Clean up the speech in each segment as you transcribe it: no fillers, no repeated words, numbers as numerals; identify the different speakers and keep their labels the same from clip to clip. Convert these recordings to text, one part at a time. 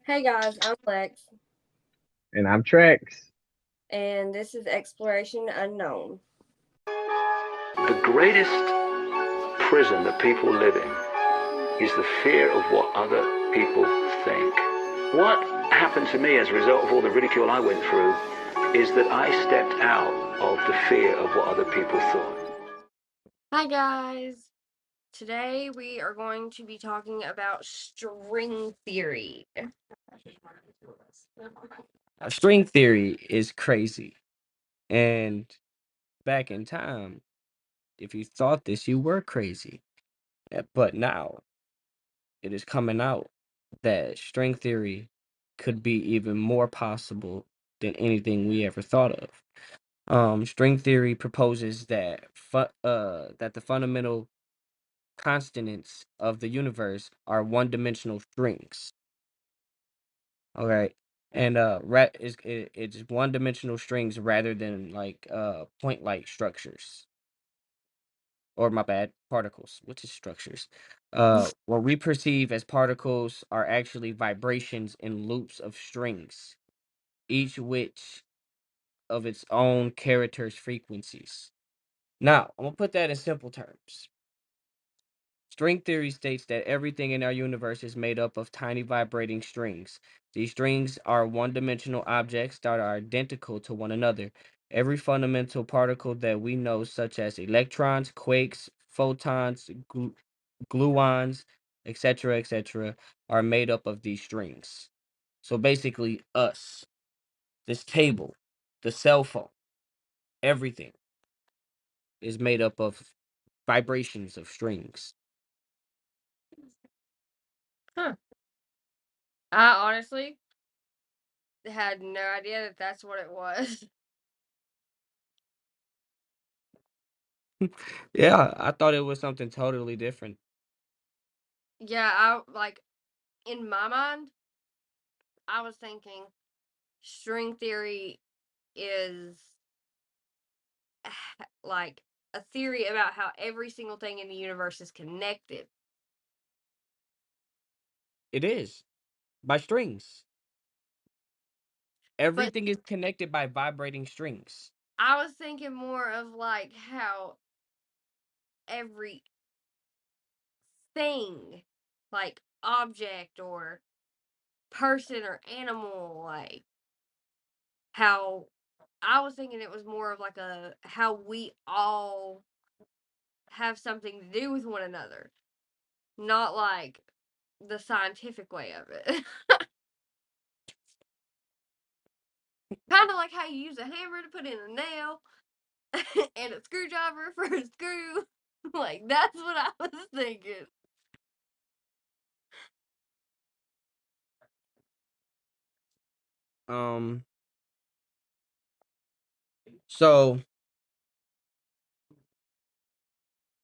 Speaker 1: Hey guys, I'm Lex,
Speaker 2: And I'm Trex.
Speaker 1: and this is Exploration Unknown.
Speaker 3: The greatest prison that people live in is the fear of what other people think. What happened to me as a result of all the ridicule I went through is that I stepped out of the fear of what other people thought.
Speaker 1: Hi guys. Today we are going to be talking about string theory.
Speaker 4: String theory is crazy. And back in time, if you thought this, you were crazy. But now it is coming out that string theory could be even more possible than anything we ever thought of. String theory proposes that the fundamental constants of the universe are one-dimensional strings. All right. And it's one-dimensional strings rather than like point-like structures. Or my bad, particles, which is structures. What we perceive as particles are actually vibrations in loops of strings, each which of its own character's frequencies. Now, I'm gonna put that in simple terms. String theory states that everything in our universe is made up of tiny vibrating strings. These strings are one dimensional objects that are identical to one another. Every fundamental particle that we know, such as electrons, quarks, photons, gluons, etc., are made up of these strings. So basically, us, this table, the cell phone, everything is made up of vibrations of strings.
Speaker 1: Huh. I honestly had no idea that that's what it was.
Speaker 4: Yeah, I thought it was something totally different.
Speaker 1: Yeah, I like in my mind, I was thinking string theory is like a theory about how every single thing in the universe is connected.
Speaker 4: It is by strings.
Speaker 1: But
Speaker 4: Everything is connected by vibrating strings.
Speaker 1: I was thinking more of like how every thing, like object or person or animal, like how I was thinking it was more of like a how we all have something to do with one another, not like the scientific way of it. Kind of like how you use a hammer to put in a nail and a screwdriver for a screw. Like that's what I was thinking.
Speaker 4: Um, so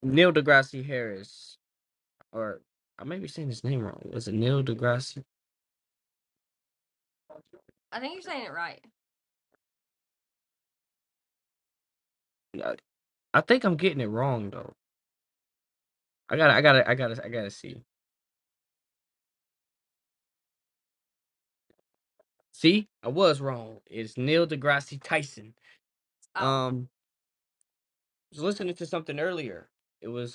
Speaker 4: Neil deGrasse Harris, or I may be saying his name wrong. Was it Neil deGrasse?
Speaker 1: I think you're saying it right.
Speaker 4: I I think I'm getting it wrong though. I gotta see. See, I was wrong. It's Neil deGrasse Tyson.
Speaker 1: Oh,
Speaker 4: Um, I was listening to something earlier. It was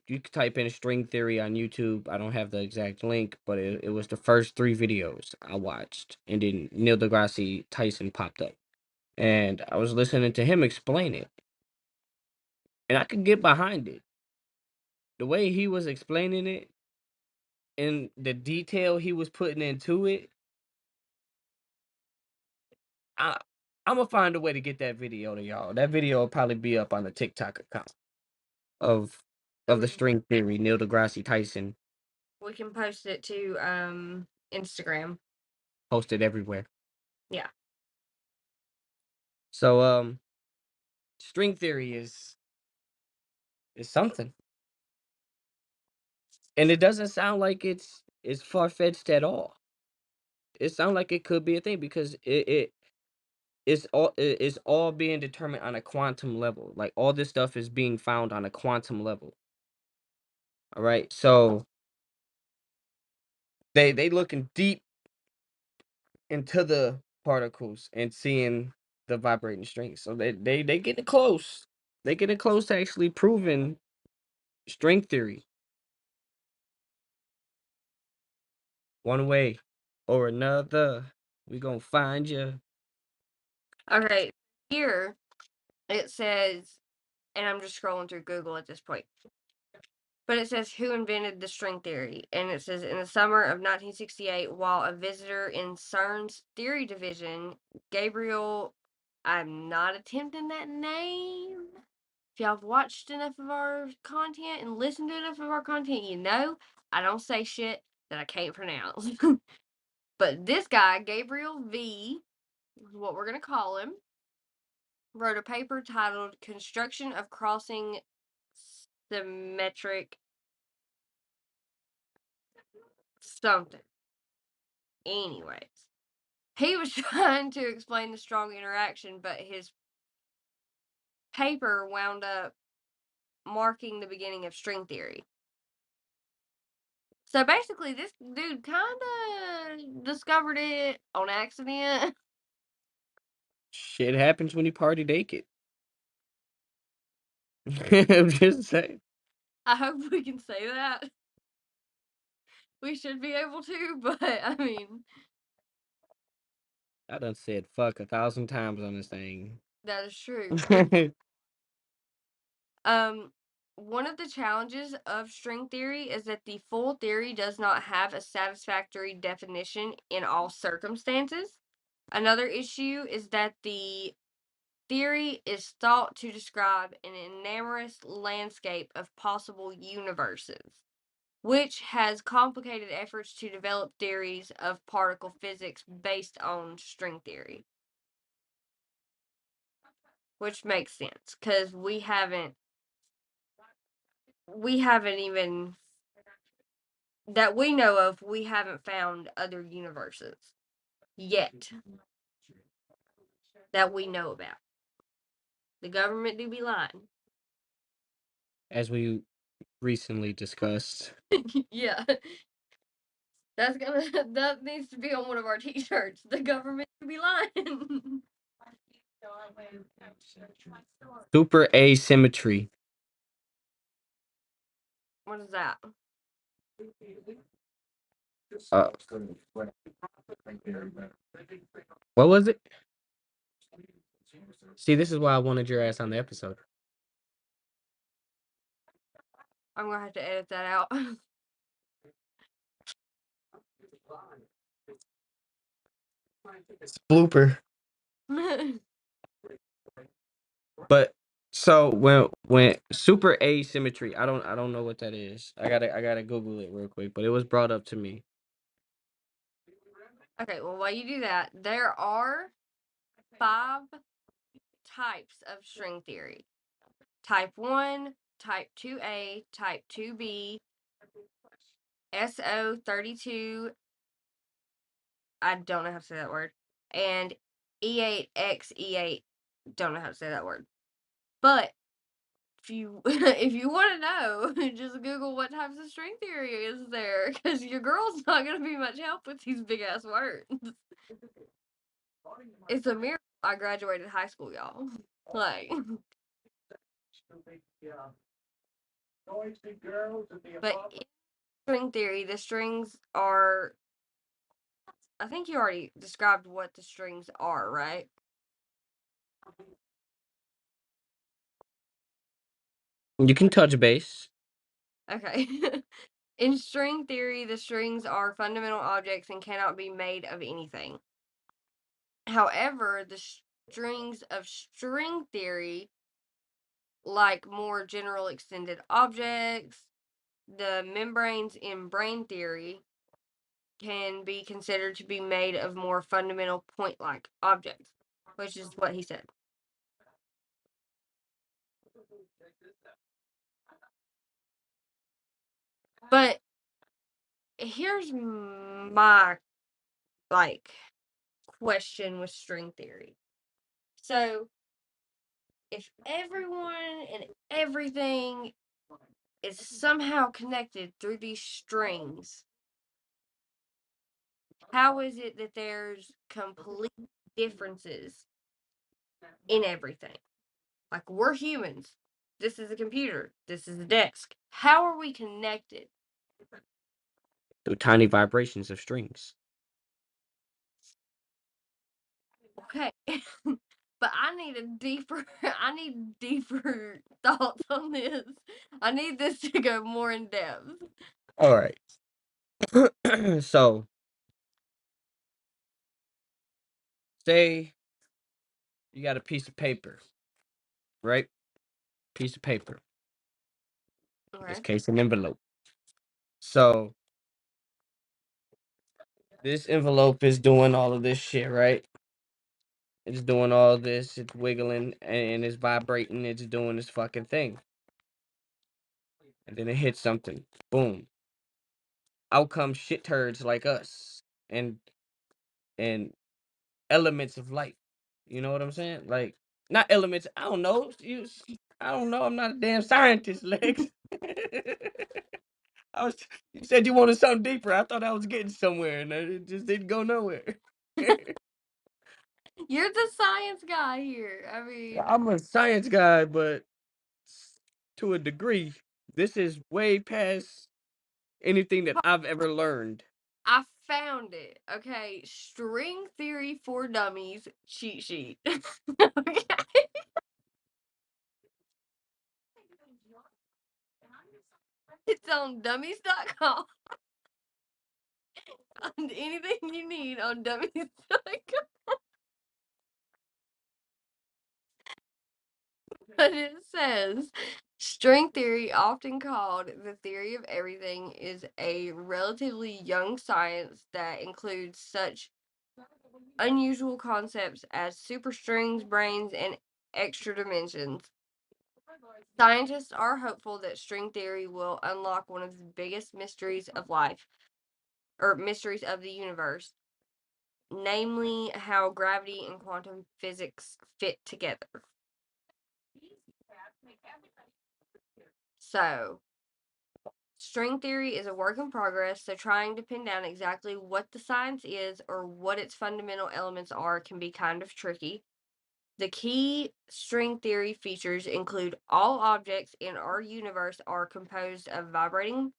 Speaker 4: you could type in string theory on YouTube. I don't have the exact link, but it was the first three videos I watched, and then Neil deGrasse Tyson popped up, and I was listening to him explain it, and I could get behind it. The way he was explaining it and the detail he was putting into it, I I'm gonna find a way to get that video to y'all. That video will probably be up on the TikTok account of
Speaker 1: and
Speaker 4: the string theory, Neil deGrasse Tyson,
Speaker 1: we can post it to Instagram.
Speaker 4: posted everywhere.
Speaker 1: Yeah.
Speaker 4: So string theory is something. And it doesn't sound like it's far fetched at all. It sounds like it could be a thing because it's all being determined on a quantum level. Like all this stuff is being found on a quantum level. All right. So they looking deep into the particles and seeing the vibrating strings. So they getting close. They getting close to actually proving string theory. One way or another, we gonna find you.
Speaker 1: Okay, here it says, and I'm just scrolling through Google at this point, but it says who invented the string theory, and it says in the summer of 1968, while a visitor in CERN's theory division, Gabriel, I'm not attempting that name. If y'all have watched enough of our content and listened to enough of our content, you know I don't say shit that I can't pronounce. But this guy, Gabriel V, is what we're going to call him, wrote a paper titled Construction of Crossing Symmetric something. Anyways, he was trying to explain the strong interaction, but his paper wound up marking the beginning of string theory. So basically, this dude kind of discovered it on accident.
Speaker 4: Shit happens when you party naked. I'm just saying.
Speaker 1: I hope we can say that. We should be able to, but I mean,
Speaker 4: I done said fuck 1,000 times on this thing.
Speaker 1: that is true. One of the challenges of string theory is that the full theory does not have a satisfactory definition in all circumstances. Another issue is that the theory is thought to describe an enormous landscape of possible universes, which has complicated efforts to develop theories of particle physics based on string theory. Which makes sense, because we haven't even, that we know of, we haven't found other universes yet that we know about. The government do be lying.
Speaker 4: As we recently discussed.
Speaker 1: Yeah. That needs to be on one of our t-shirts. The government do be lying.
Speaker 4: Super asymmetry.
Speaker 1: What is that?
Speaker 4: What was it? See, this is why I wanted your ass on the episode.
Speaker 1: I'm gonna have to edit that out.
Speaker 4: It's a blooper. But so when super asymmetry, I don't know what that is. I gotta Google it real quick. But it was brought up to me.
Speaker 1: Okay, well, while you do that, there are 5 types of string theory. Type 1, Type 2A, Type 2B, SO32, I don't know how to say that word, and E8X, don't know how to say that word. But if you if you want to know, just Google what types of string theory is there, because your girl's not going to be much help with these big ass words. It's a miracle I graduated high school, y'all. Like, but in string theory, the strings are, I think you already described what the strings are, right?
Speaker 4: You can touch base.
Speaker 1: Okay. In string theory, the strings are fundamental objects and cannot be made of anything. However, the strings of string theory, like more general extended objects, the membranes in brain theory, can be considered to be made of more fundamental point-like objects, which is what he said. But here's my question with string theory. So if everyone and everything is somehow connected through these strings, how is it that there's complete differences in everything? Like, we're humans. This is a computer. This is a desk. How are we connected?
Speaker 4: Through tiny vibrations of strings.
Speaker 1: Okay. But I need deeper thoughts on this. I need this to go more in depth.
Speaker 4: All right. So, say you got a piece of paper, right? Piece of paper. In this
Speaker 1: Okay.
Speaker 4: case, an envelope. So, this envelope is doing all of this shit, right? It's doing all this, it's wiggling and it's vibrating, it's doing this fucking thing. And then it hits something. Boom. Out come shit turds like us and elements of life. You know what I'm saying? Like, not elements, I don't know. I don't know. I'm not a damn scientist, Lex. I was You said you wanted something deeper. I thought I was getting somewhere and it just didn't go nowhere.
Speaker 1: You're the science guy here. I mean,
Speaker 4: I'm a science guy, but to a degree, this is way past anything that I've ever learned.
Speaker 1: I found it. Okay. String Theory for Dummies cheat sheet. Okay. It's on dummies.com. Anything you need on dummies.com. But it says string theory, often called the theory of everything, is a relatively young science that includes such unusual concepts as superstrings, brains, and extra dimensions. Scientists are hopeful that string theory will unlock one of the biggest mysteries of life, or mysteries of the universe, namely how gravity and quantum physics fit together. So, string theory is a work in progress, so trying to pin down exactly what the science is or what its fundamental elements are can be kind of tricky. The key string theory features include all objects in our universe are composed of vibrating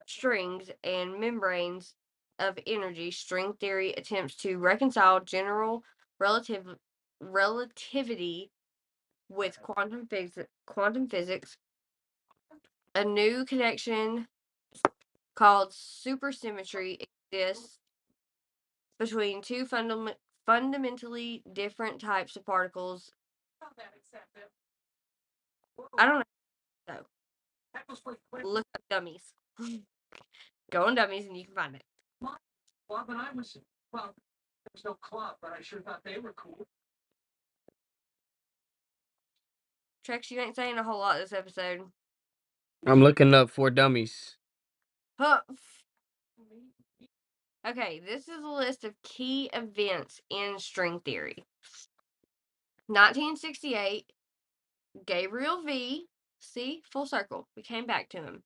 Speaker 1: strings and membranes of energy. String theory attempts to reconcile general relativity with quantum physics. A new connection called supersymmetry exists between two fundamentally different types of particles. I don't know. Look up dummies. Go on dummies and you can find it. Trex, you ain't saying a whole lot this episode.
Speaker 4: I'm looking up for dummies.
Speaker 1: Huh. Okay, this is a list of key events in string theory. 1968, Gabriel V. See, full circle. We came back to him.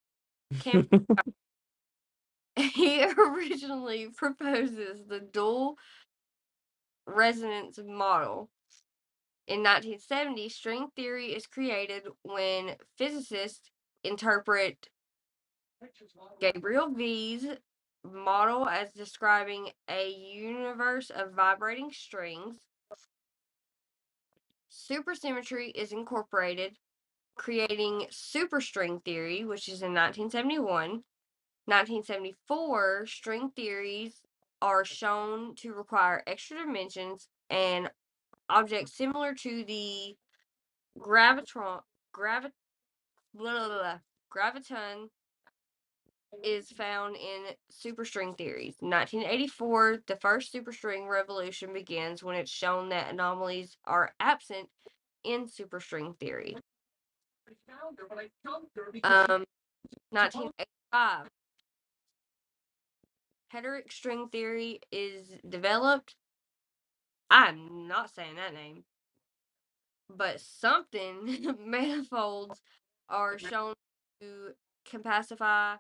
Speaker 1: He originally proposes the dual resonance model. In 1970, string theory is created when physicists interpret Gabriel V's model as describing a universe of vibrating strings. Supersymmetry is incorporated, creating superstring theory, which is in 1971. 1974, string theories are shown to require extra dimensions, and objects similar to the gravitron gravi- blah, blah, blah, graviton is found in superstring theories. 1984, the first superstring revolution begins when it's shown that anomalies are absent in superstring theory. 1985, heteric string theory is developed. I'm not saying that name, but something manifolds are shown to compacify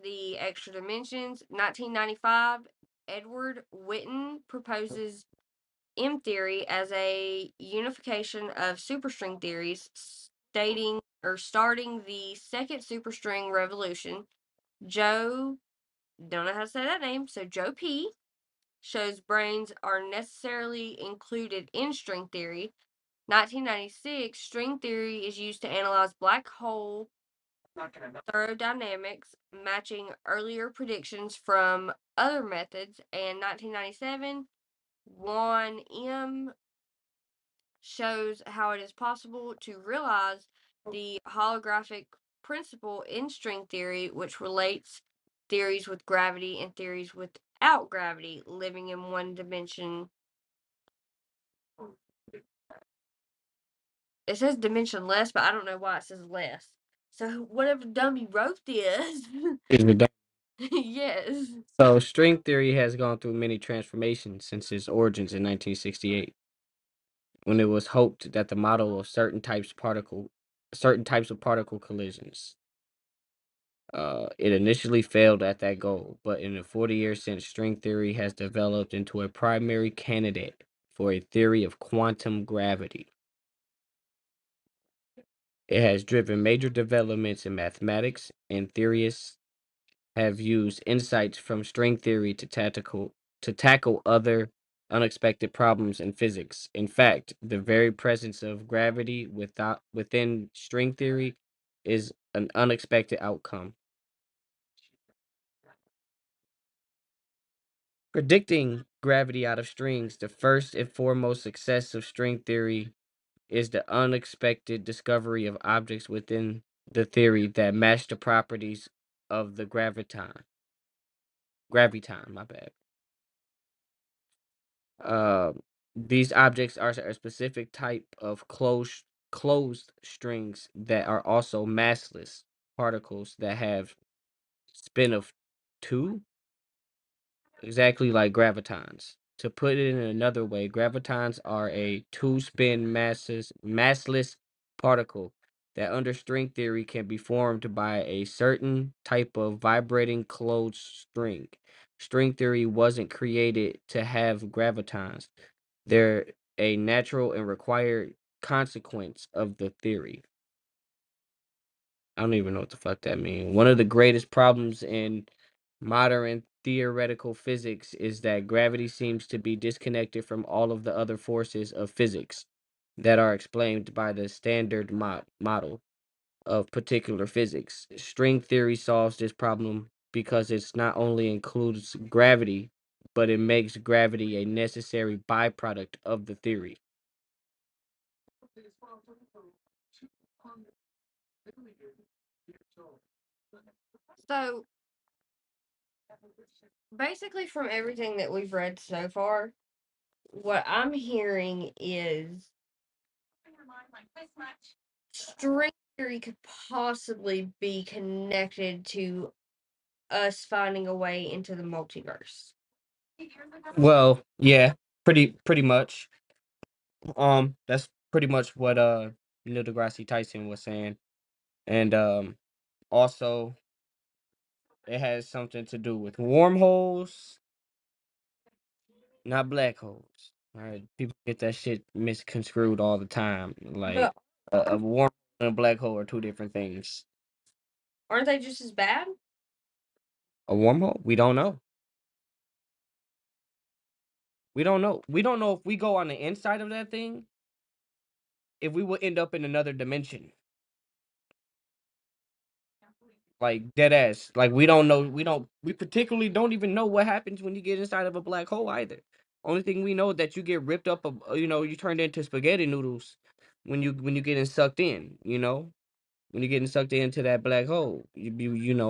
Speaker 1: the extra dimensions. 1995, Edward Witten proposes M theory as a unification of superstring theories, starting the second superstring revolution. Joe, don't know how to say that name, so Joe P. shows brains are necessarily included in string theory. 1996, string theory is used to analyze black hole thermodynamics, matching earlier predictions from other methods. And 1997, Juan M. shows how it is possible to realize the holographic principle in string theory, which relates theories with gravity and theories without gravity living in one dimension. It says dimensionless, but I don't know why it says less. So whatever dummy wrote this,
Speaker 4: Is the
Speaker 1: yes.
Speaker 4: So string theory has gone through many transformations since its origins in 1968, when it was hoped that the model of certain types of particle collisions. It initially failed at that goal, but in the 40 years since, string theory has developed into a primary candidate for a theory of quantum gravity. It has driven major developments in mathematics, and theorists have used insights from string theory to tackle other unexpected problems in physics. In fact, the very presence of gravity within string theory is an unexpected outcome. Predicting gravity out of strings, the first and foremost success of string theory is the unexpected discovery of objects within the theory that match the properties of the graviton. Graviton, my bad. Uh, these objects are a specific type of closed strings that are also massless particles that have spin of 2, exactly like gravitons. To put it in another way, gravitons are a 2-spin massless particle that under string theory can be formed by a certain type of vibrating closed string. String theory wasn't created to have gravitons. They're a natural and required consequence of the theory. I don't even know what the fuck that means. One of the greatest problems in modern theoretical physics is that gravity seems to be disconnected from all of the other forces of physics that are explained by the standard model of particular physics. String theory solves this problem because it's not only includes gravity, but it makes gravity a necessary byproduct of the theory.
Speaker 1: So basically, from everything that we've read so far, what I'm hearing is string theory could possibly be connected to us finding a way into the multiverse.
Speaker 4: Well, yeah, pretty much. That's pretty much what Neil deGrasse Tyson was saying, and also it has something to do with wormholes, not black holes. All right, people get that shit misconstrued all the time. Like
Speaker 1: But
Speaker 4: a wormhole and a black hole are two different things.
Speaker 1: aren't they just as bad?
Speaker 4: A wormhole? We don't know. We don't know. We don't know if we go on the inside of that thing, if we will end up in another dimension. Like dead ass. Like we don't know. We particularly don't even know what happens when you get inside of a black hole either. Only thing we know is that you get ripped up. You turned into spaghetti noodles when you getting sucked in. When you're getting sucked into that black hole,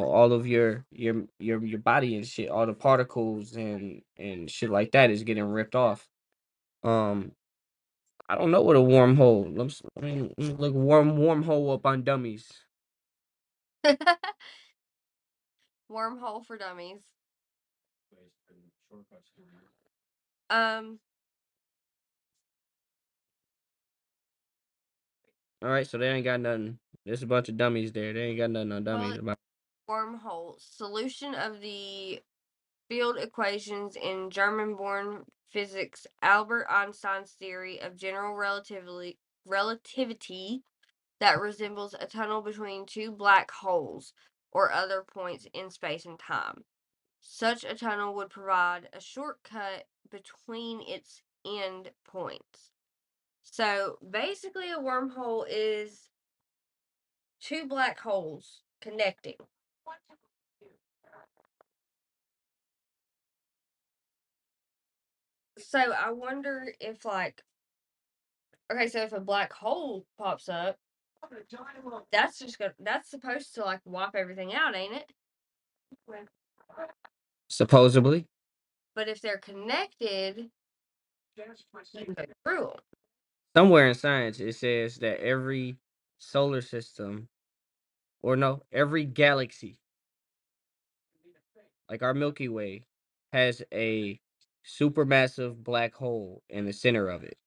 Speaker 4: all of your body and shit, all the particles and shit like that is getting ripped off. Um, I don't know what a wormhole. Let me look wormhole up on dummies.
Speaker 1: Wormhole for dummies. Um,
Speaker 4: All right, so they ain't got nothing. There's a bunch of dummies there. They ain't got nothing on
Speaker 1: well,
Speaker 4: dummies about.
Speaker 1: wormhole solution of the field equations in German-born physics Albert Einstein's theory of general relativity that resembles a tunnel between two black holes or other points in space and time. Such a tunnel would provide a shortcut between its end points. So basically, a wormhole is two black holes connecting. So I wonder if, like, okay, so if a black hole pops up, that's supposed to, like, wipe everything out, ain't it?
Speaker 4: Supposedly.
Speaker 1: But if they're connected, you can go through them.
Speaker 4: Somewhere in science, it says that every solar system, or no, every galaxy, like our Milky Way, has a supermassive black hole in the center of it.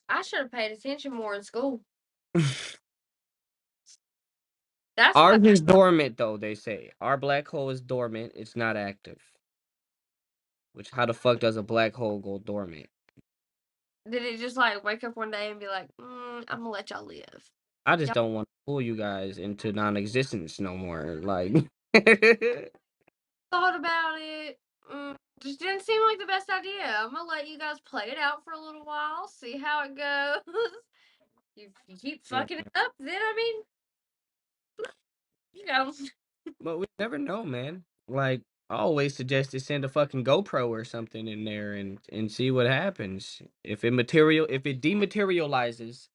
Speaker 1: I should have paid attention more in school. That's
Speaker 4: Ours
Speaker 1: what
Speaker 4: is dormant, though, they say. Our black hole is dormant. It's not active. Which, how the fuck does a black hole go dormant?
Speaker 1: did it just like wake up one day and be like, I'm gonna let y'all live.
Speaker 4: I just
Speaker 1: Yep.
Speaker 4: don't want to fool you guys into non-existence no more. Like,
Speaker 1: Thought about it. Just didn't seem like the best idea. I'm gonna let you guys play it out for a little while, see how it goes. If you keep
Speaker 4: yeah.
Speaker 1: fucking it up, then I mean, you know.
Speaker 4: But we never know, man. Like, I always suggest to send a fucking GoPro or something in there and see what happens. If it dematerializes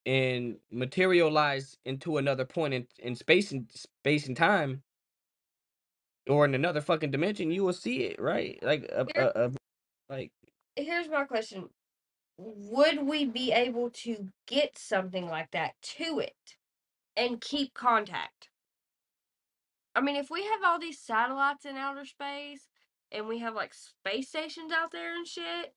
Speaker 4: and materialize into another point in space and time, or in another fucking dimension, you will see it, right? Like like
Speaker 1: Here's my question. Would we be able to get something like that to it and keep contact? I mean, if we have all these satellites in outer space and we have like space stations out there and shit,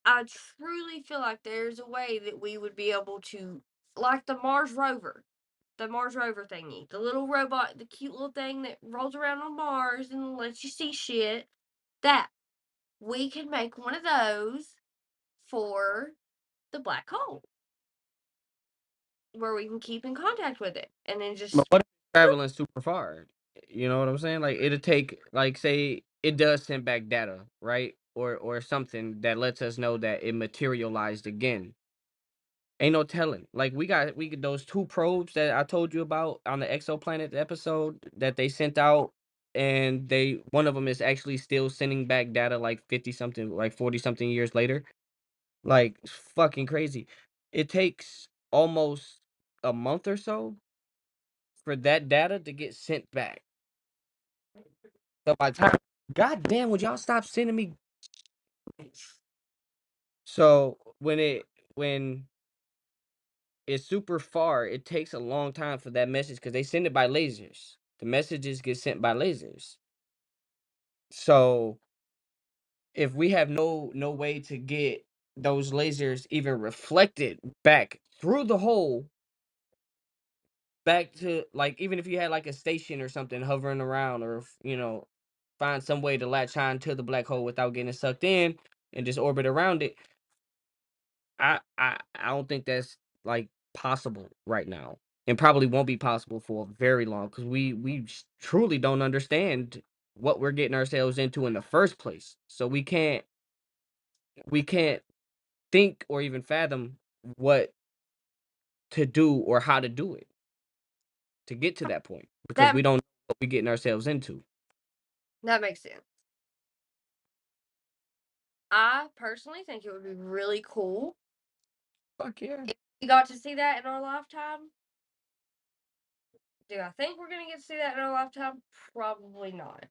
Speaker 1: I truly feel like there's a way that we would be able to, like the Mars rover thingy, the little robot, the cute little thing that rolls around on Mars and lets you see shit, that we can make one of those for the black hole where we can keep in contact with it and then
Speaker 4: but
Speaker 1: just
Speaker 4: what if it's traveling super far? You know what I'm saying? Like it'll take, like, say it does send back data, right? Or something that lets us know that it materialized again. Ain't no telling. Like we got those two probes that I told you about on the exoplanet episode that they sent out, and one of them is actually still sending back data like 50 something, like 40 something years later. Like it's fucking crazy. It takes almost a month or so for that data to get sent back. So by the time, god damn, would y'all stop sending me? So when it's super far, it takes a long time for that message because they send it by lasers. The messages get sent by lasers. So if we have no way to get those lasers even reflected back through the hole, back to, like, even if you had like a station or something hovering around, or find some way to latch on to the black hole without getting sucked in and just orbit around it, I don't think that's like possible right now, and probably won't be possible for a very long, because we truly don't understand what we're getting ourselves into in the first place. So we can't think or even fathom what to do or how to do it to get to that point, because
Speaker 1: that
Speaker 4: we don't know what we're getting ourselves into.
Speaker 1: that makes sense. I personally think it would be really cool
Speaker 4: Fuck yeah.
Speaker 1: if we got to see that in our lifetime. Do I think we're gonna get to see that in our lifetime? Probably not.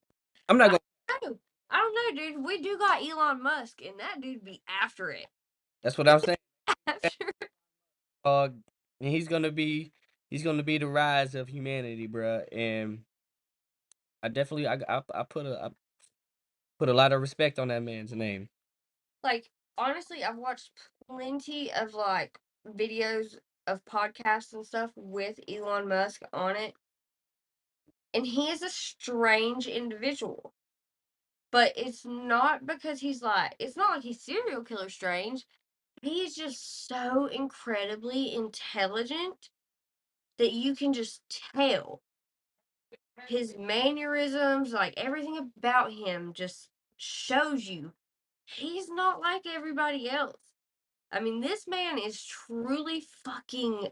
Speaker 4: I'm not
Speaker 1: But
Speaker 4: gonna.
Speaker 1: I don't know, dude. We do got Elon Musk, and that dude be after it.
Speaker 4: That's what I'm saying.
Speaker 1: After
Speaker 4: And he's gonna be the rise of humanity, bruh. And I definitely I put a lot of respect on that man's name.
Speaker 1: like honestly, I've watched plenty of like videos of podcasts and stuff with Elon Musk on it. And he is a strange individual. But it's not because it's not like he's serial killer strange. He's just so incredibly intelligent that you can just tell. His mannerisms, like everything about him just shows you he's not like everybody else. I mean, this man is truly fucking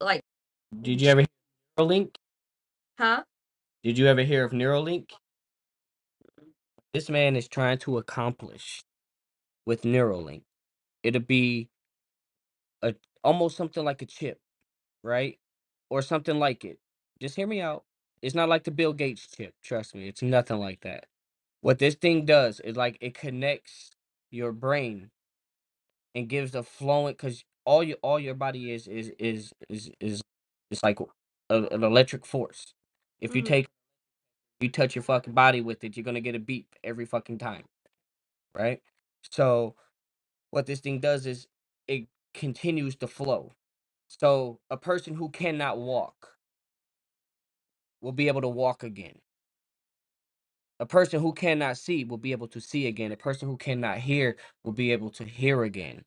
Speaker 1: like,
Speaker 4: Did you ever hear of Neuralink?
Speaker 1: huh?
Speaker 4: Did you ever hear of Neuralink? This man is trying to accomplish with Neuralink. It'll be a almost something like a chip, right? Or something like it. Just hear me out. It's not like the Bill Gates chip. Trust me, it's nothing like that. What this thing does is like it connects your brain and gives a flowing because all your body is it's like an electric force. If you
Speaker 1: Mhm.
Speaker 4: touch your fucking body with it, you're gonna get a beep every fucking time, right? So what this thing does is it continues to flow. So a person who cannot walk will be able to walk again. A person who cannot see will be able to see again. A person who cannot hear will be able to hear again.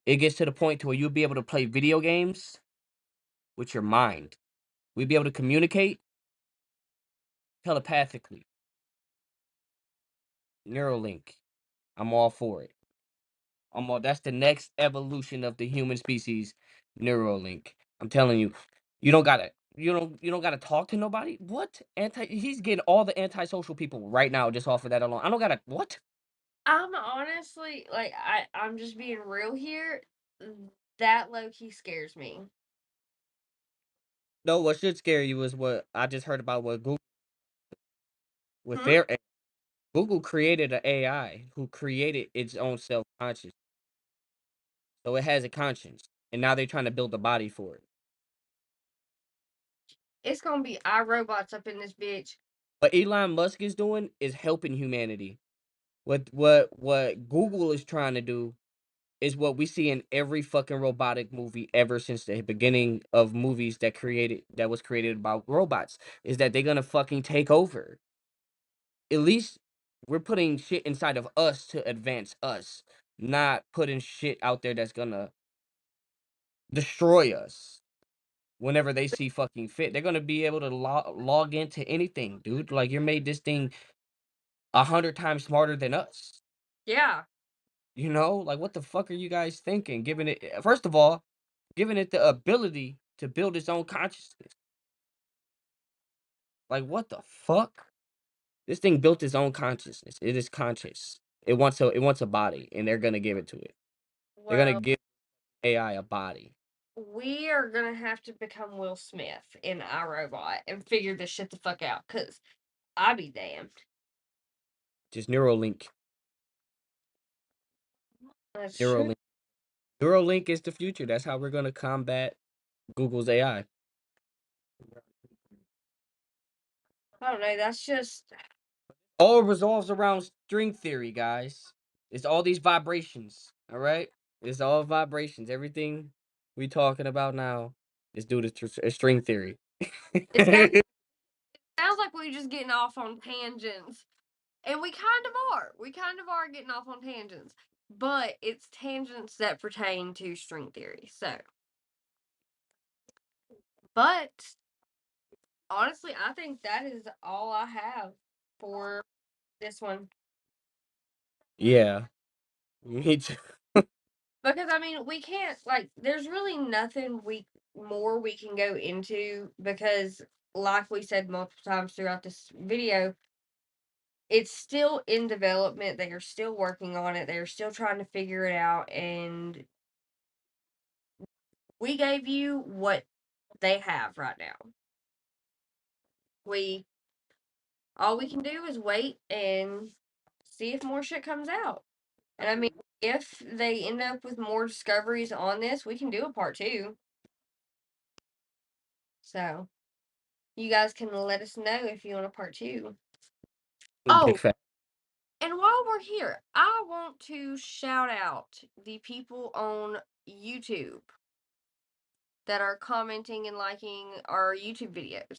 Speaker 4: It gets to the point to where you'll be able to play video games with your mind. We'll be able to communicate telepathically. Neuralink. I'm all for it. That's the next evolution of the human species, Neuralink. I'm telling you, you don't gotta talk to nobody. What? He's getting all the antisocial people right now just off of that alone. I don't gotta what?
Speaker 1: I'm honestly I'm just being real here. That low key scares me.
Speaker 4: No, what should scare you is what I just heard about what Google with
Speaker 1: Hmm?
Speaker 4: their Google created an AI who created its own self conscious. So it has a conscience. And now they're trying to build a body for it.
Speaker 1: It's gonna be iRobots up in this bitch.
Speaker 4: What Elon Musk is doing is helping humanity. What Google is trying to do is what we see in every fucking robotic movie ever since the beginning of movies that was created about robots is that they're gonna fucking take over. At least we're putting shit inside of us to advance us, not putting shit out there that's gonna destroy us. Whenever they see fucking fit, they're gonna be able to log into anything, dude. Like you're made this thing 100 times smarter than us.
Speaker 1: Yeah.
Speaker 4: You know, like what the fuck are you guys thinking? Giving it first of all, giving it the ability to build its own consciousness. Like what the fuck? This thing built its own consciousness. It is conscious. It wants a body, and they're gonna give it to it. They're gonna
Speaker 1: Well,
Speaker 4: give AI a body.
Speaker 1: we are gonna have to become Will Smith in iRobot and figure this shit the fuck out. Cause I be damned.
Speaker 4: Just Neuralink.
Speaker 1: That's true.
Speaker 4: Neuralink. Neuralink is the future. That's how we're gonna combat Google's AI.
Speaker 1: I don't know. That's just
Speaker 4: All revolves around string theory, guys. It's all these vibrations. All right, it's all vibrations. Everything we talking about now is due to string theory.
Speaker 1: it sounds like we're just getting off on tangents. And we kind of are. We kind of are getting off on tangents. But it's tangents that pertain to string theory. So, but honestly, I think that is all I have for this one.
Speaker 4: Yeah, me too.
Speaker 1: Because I mean, we can't there's really nothing we can go into because like we said multiple times throughout this video, it's still in development. They are still working on it. They're still trying to figure it out and we gave you what they have right now. We all we can do is wait and see if more shit comes out. And I mean, if they end up with more discoveries on this, we can do a part 2. So, you guys can let us know if you want a part 2.
Speaker 4: Big
Speaker 1: Oh,
Speaker 4: fat.
Speaker 1: and while we're here, I want to shout out the people on YouTube. that are commenting and liking our YouTube videos.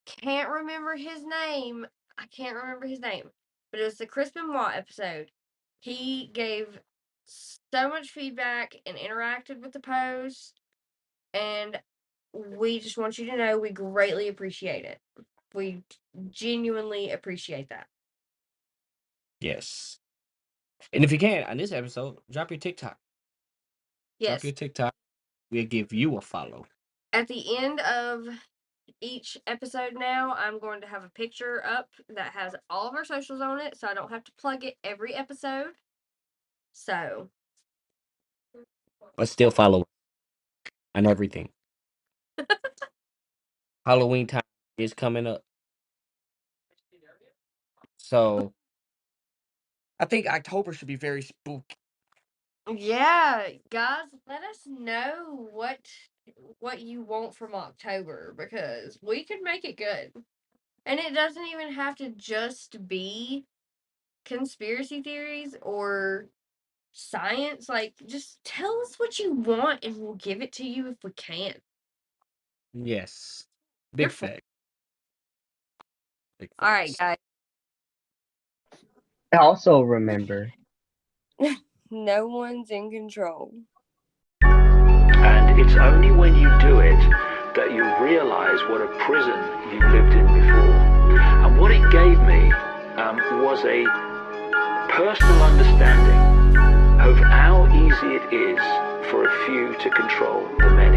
Speaker 1: Can't remember his name. I can't remember his name. But it was the Chris Benoit episode. He gave so much feedback and interacted with the post. And we just want you to know we greatly appreciate it. We genuinely appreciate that.
Speaker 4: Yes. And if you can, on this episode, drop your TikTok.
Speaker 1: Yes.
Speaker 4: Drop your TikTok. We'll give you a follow.
Speaker 1: At the end of each episode now, I'm going to have a picture up that has all of our socials on it, so I don't have to plug it every episode. So.
Speaker 4: But still follow on everything. Halloween time is coming up. So I think October should be very spooky.
Speaker 1: Yeah, guys, let us know what you want from October, because we could make it good. And it doesn't even have to just be conspiracy theories or science. Like, just tell us what you want and we'll give it to you if we can.
Speaker 4: Yes.
Speaker 1: You're
Speaker 4: Big fact. Big
Speaker 1: All right,
Speaker 4: facts.
Speaker 1: guys.
Speaker 2: Also remember,
Speaker 1: No one's in control.
Speaker 3: And it's only when you do it that you realize what a prison you lived in before. And what it gave me was a personal understanding of how easy it is for a few to control the many.